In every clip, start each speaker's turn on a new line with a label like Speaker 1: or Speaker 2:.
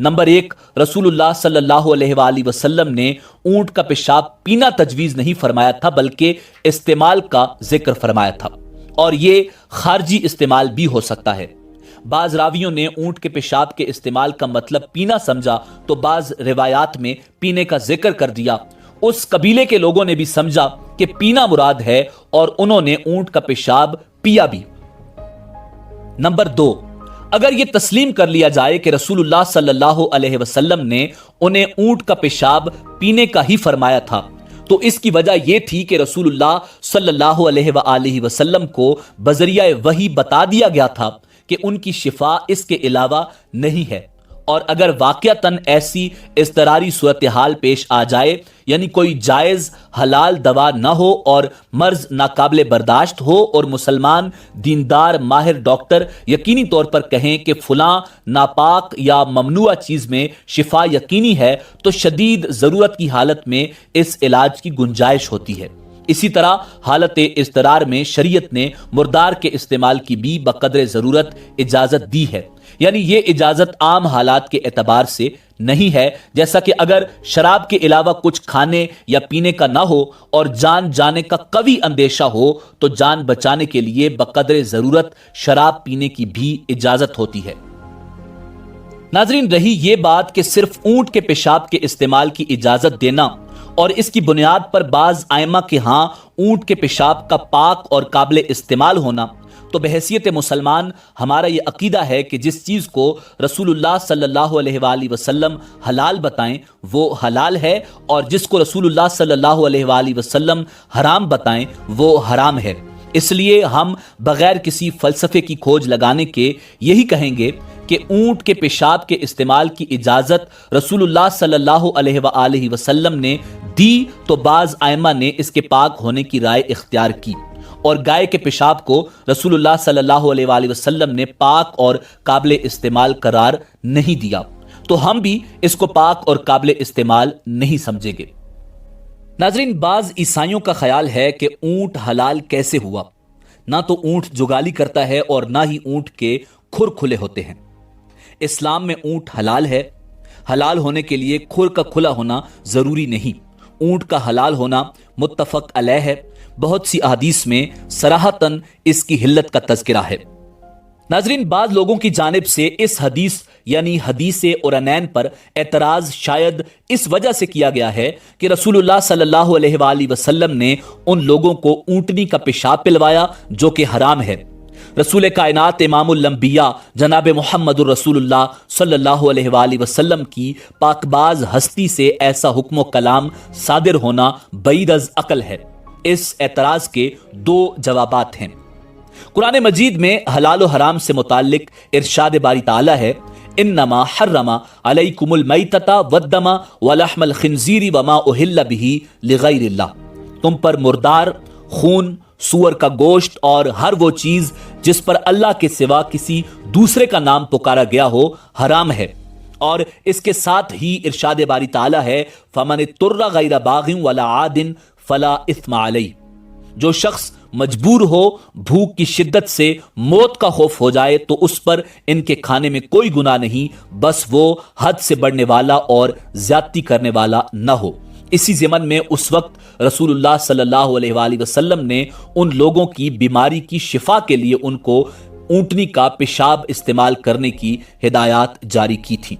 Speaker 1: Number 1، رسول اللہ صلی اللہ علیہ وآلہ وسلم نے اونٹ کا پیشاب پینا تجویز نہیں فرمایا تھا بلکہ استعمال کا ذکر فرمایا تھا، اور یہ خارجی استعمال بھی ہو سکتا ہے۔ بعض راویوں نے اونٹ کے پیشاب کے استعمال کا مطلب پینا سمجھا تو بعض روایات میں پینے کا ذکر کر دیا۔ اس قبیلے کے لوگوں نے بھی سمجھا کہ پینا مراد ہے اور انہوں نے اونٹ کا پیشاب پیا بھی۔ نمبر 2، اگر یہ تسلیم کر لیا جائے کہ رسول اللہ صلی اللہ علیہ وسلم نے انہیں اونٹ کا پیشاب پینے کا ہی فرمایا تھا تو اس کی وجہ یہ تھی کہ رسول اللہ صلی اللہ علیہ وآلہ وسلم کو بذریعہ وحی بتا دیا گیا تھا کہ ان کی شفا اس کے علاوہ نہیں ہے، اور اگر واقعتاً ایسی اضطراری صورتحال پیش آ جائے، یعنی کوئی جائز حلال دوا نہ ہو اور مرض ناقابل برداشت ہو اور مسلمان دیندار ماہر ڈاکٹر یقینی طور پر کہیں کہ فلاں ناپاک یا ممنوع چیز میں شفا یقینی ہے، تو شدید ضرورت کی حالت میں اس علاج کی گنجائش ہوتی ہے۔ اسی طرح حالت اضطرار میں شریعت نے مردار کے استعمال کی بھی بقدر ضرورت اجازت دی ہے، یعنی یہ اجازت عام حالات کے اعتبار سے نہیں ہے، جیسا کہ اگر شراب کے علاوہ کچھ کھانے یا پینے کا نہ ہو اور جان جانے کا قوی اندیشہ ہو تو جان بچانے کے لیے بقدر ضرورت شراب پینے کی بھی اجازت ہوتی ہے۔ ناظرین، رہی یہ بات کہ صرف اونٹ کے پیشاب کے استعمال کی اجازت دینا اور اس کی بنیاد پر بعض ائمہ کے ہاں اونٹ کے پیشاب کا پاک اور قابل استعمال ہونا، تو بحیثیت مسلمان ہمارا یہ عقیدہ ہے کہ جس چیز کو رسول اللہ صلی اللہ علیہ وآلہ وسلم حلال بتائیں وہ حلال ہے، اور جس کو رسول اللہ صلی اللہ علیہ وآلہ وسلم حرام بتائیں وہ حرام ہے۔ اس لیے ہم بغیر کسی فلسفے کی کھوج لگانے کے یہی کہیں گے کہ اونٹ کے پیشاب کے استعمال کی اجازت رسول اللہ صلی اللہ علیہ وآلہ وسلم نے دی تو بعض ائمہ نے اس کے پاک ہونے کی رائے اختیار کی، اور گائے کے پیشاب کو رسول اللہ صلی اللہ علیہ وآلہ وسلم نے پاک اور قابل استعمال قرار نہیں دیا، تو ہم بھی اس کو پاک اور قابل استعمال نہیں سمجھیں گے۔ ناظرین، بعض عیسائیوں کا خیال ہے کہ اونٹ حلال کیسے ہوا؟ نہ تو اونٹ جگالی کرتا ہے اور نہ ہی اونٹ کے کھر کھلے ہوتے ہیں۔ اسلام میں اونٹ حلال ہے۔ حلال ہونے کے لیے کھر کا کھلا ہونا ضروری نہیں۔ اونٹ کا حلال ہونا متفق علیہ ہے۔ بہت سی احادیث میں صراحتاً اس کی حلت کا تذکرہ ہے۔ ناظرین، بعض لوگوں کی جانب سے اس حدیث یعنی حدیث اورنین پر اعتراض شاید اس وجہ سے کیا گیا ہے کہ رسول اللہ صلی اللہ علیہ وآلہ وسلم نے ان لوگوں کو اونٹنی کا پیشاب پلوایا جو کہ حرام ہے۔ رسول کائنات امام الانبیاء جناب محمد الرسول اللہ صلی اللہ علیہ وآلہ وسلم کی پاکباز ہستی سے ایسا حکم و کلام صادر ہونا بعید از عقل ہے۔ اس اعتراض کے دو جوابات ہیں۔ قرآن مجید میں حلال و حرام سے متعلق ارشاد باری تعالی ہے، انما حرم علیکم المیتۃ والدم ولحم الخنزیر وما اہل بہ لغیر اللہ، تم پر مردار، خون، سور کا گوشت اور ہر وہ چیز جس پر اللہ کے سوا کسی دوسرے کا نام پکارا گیا ہو حرام ہے۔ اور اس کے ساتھ ہی ارشاد باری تعالی ہے، فمن اضطر غیر باغ ولا عاد فلا اثم علیہ، جو شخص مجبور ہو، بھوک کی شدت سے موت کا خوف ہو جائے تو اس پر ان کے کھانے میں کوئی گناہ نہیں، بس وہ حد سے بڑھنے والا اور زیادتی کرنے والا نہ ہو۔ اسی ضمن میں اس وقت رسول اللہ صلی اللہ علیہ وآلہ وسلم نے ان لوگوں کی بیماری کی شفا کے لیے ان کو اونٹنی کا پیشاب استعمال کرنے کی ہدایات جاری کی تھی۔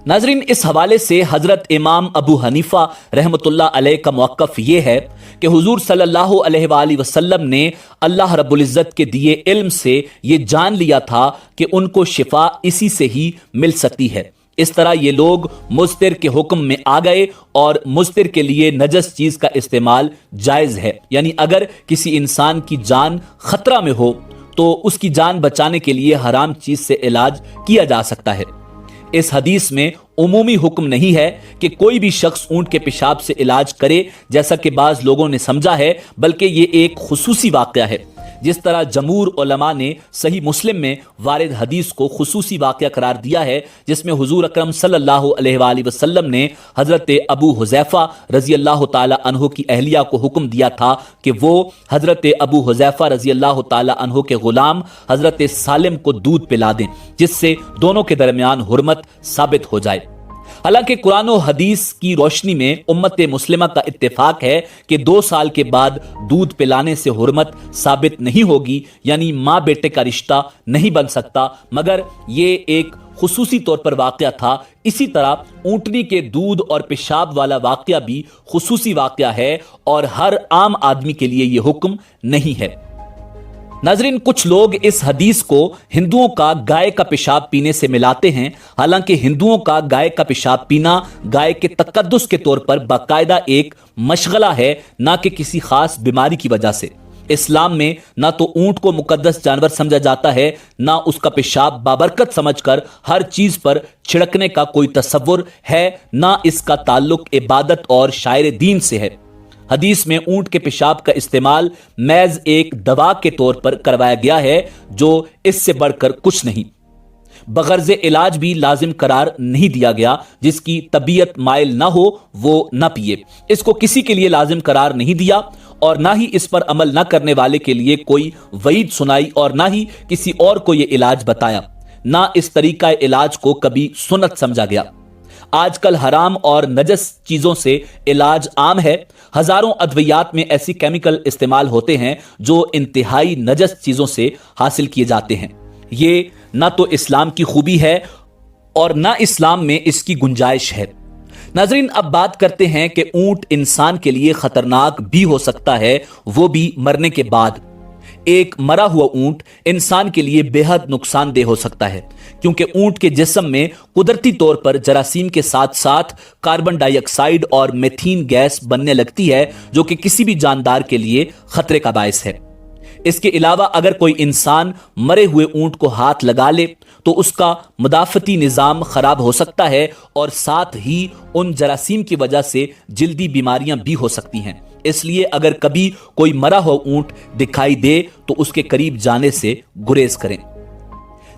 Speaker 1: ناظرین، اس حوالے سے حضرت امام ابو حنیفہ رحمۃ اللہ علیہ کا موقف یہ ہے کہ حضور صلی اللہ علیہ وآلہ وسلم نے اللہ رب العزت کے دیے علم سے یہ جان لیا تھا کہ ان کو شفا اسی سے ہی مل سکتی ہے۔ اس طرح یہ لوگ مضطر کے حکم میں آ گئے اور مضطر کے لیے نجس چیز کا استعمال جائز ہے، یعنی اگر کسی انسان کی جان خطرہ میں ہو تو اس کی جان بچانے کے لیے حرام چیز سے علاج کیا جا سکتا ہے۔ اس حدیث میں عمومی حکم نہیں ہے کہ کوئی بھی شخص اونٹ کے پیشاب سے علاج کرے جیسا کہ بعض لوگوں نے سمجھا ہے، بلکہ یہ ایک خصوصی واقعہ ہے جس طرح جمہور علماء نے صحیح مسلم میں وارد حدیث کو خصوصی واقعہ قرار دیا ہے، جس میں حضور اکرم صلی اللہ علیہ وآلہ وسلم نے حضرت ابو حذیفہ رضی اللہ تعالی عنہ کی اہلیہ کو حکم دیا تھا کہ وہ حضرت ابو حذیفہ رضی اللہ تعالی عنہ کے غلام حضرت سالم کو دودھ پلا دیں، جس سے دونوں کے درمیان حرمت ثابت ہو جائے۔ حالانکہ قرآن و حدیث کی روشنی میں امت مسلمہ کا اتفاق ہے کہ 2 سال کے بعد دودھ پلانے سے حرمت ثابت نہیں ہوگی، یعنی ماں بیٹے کا رشتہ نہیں بن سکتا، مگر یہ ایک خصوصی طور پر واقعہ تھا۔ اسی طرح اونٹنی کے دودھ اور پیشاب والا واقعہ بھی خصوصی واقعہ ہے اور ہر عام آدمی کے لیے یہ حکم نہیں ہے۔ ناظرین، کچھ لوگ اس حدیث کو ہندوؤں کا گائے کا پیشاب پینے سے ملاتے ہیں، حالانکہ ہندوؤں کا گائے کا پیشاب پینا گائے کے تقدس کے طور پر باقاعدہ ایک مشغلہ ہے، نہ کہ کسی خاص بیماری کی وجہ سے۔ اسلام میں نہ تو اونٹ کو مقدس جانور سمجھا جاتا ہے، نہ اس کا پیشاب بابرکت سمجھ کر ہر چیز پر چھڑکنے کا کوئی تصور ہے، نہ اس کا تعلق عبادت اور شاعر دین سے ہے۔ حدیث میں اونٹ کے پیشاب کا استعمال محض ایک دوا کے طور پر کروایا گیا ہے، جو اس سے بڑھ کر کچھ نہیں۔ بغرض علاج بھی لازم قرار نہیں دیا گیا، جس کی طبیعت مائل نہ ہو وہ نہ پیے۔ اس کو کسی کے لیے لازم قرار نہیں دیا اور نہ ہی اس پر عمل نہ کرنے والے کے لیے کوئی وعید سنائی اور نہ ہی کسی اور کو یہ علاج بتایا۔ نہ اس طریقہ علاج کو کبھی سنت سمجھا گیا۔ آج کل حرام اور نجس چیزوں سے علاج عام ہے۔ ہزاروں ادویات میں ایسی کیمیکل استعمال ہوتے ہیں جو انتہائی نجس چیزوں سے حاصل کیے جاتے ہیں۔ یہ نہ تو اسلام کی خوبی ہے اور نہ اسلام میں اس کی گنجائش ہے۔ ناظرین، اب بات کرتے ہیں کہ اونٹ انسان کے لیے خطرناک بھی ہو سکتا ہے، وہ بھی مرنے کے بعد۔ ایک مرا ہوا اونٹ انسان کے لیے بے حد نقصان دہ ہو سکتا ہے، کیونکہ اونٹ کے جسم میں قدرتی طور پر جراثیم کے ساتھ ساتھ کاربن ڈائی آکسائڈ اور میتھین گیس بننے لگتی ہے، جو کہ کسی بھی جاندار کے لیے خطرے کا باعث ہے۔ اس کے علاوہ اگر کوئی انسان مرے ہوئے اونٹ کو ہاتھ لگا لے تو اس کا مدافعتی نظام خراب ہو سکتا ہے اور ساتھ ہی ان جراثیم کی وجہ سے جلدی بیماریاں بھی ہو سکتی ہیں۔ اس لیے اگر کبھی کوئی مرا ہوا اونٹ دکھائی دے تو اس کے قریب جانے سے گریز کریں۔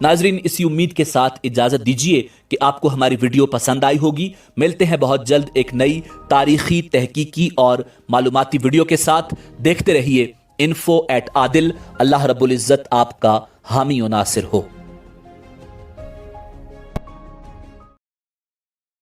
Speaker 1: ناظرین، اسی امید کے ساتھ اجازت دیجیے کہ آپ کو ہماری ویڈیو پسند آئی ہوگی۔ ملتے ہیں بہت جلد ایک نئی تاریخی، تحقیقی اور معلوماتی ویڈیو کے ساتھ۔ دیکھتے رہیے info@adil۔ اللہ رب العزت آپ کا حامی و ناصر ہو۔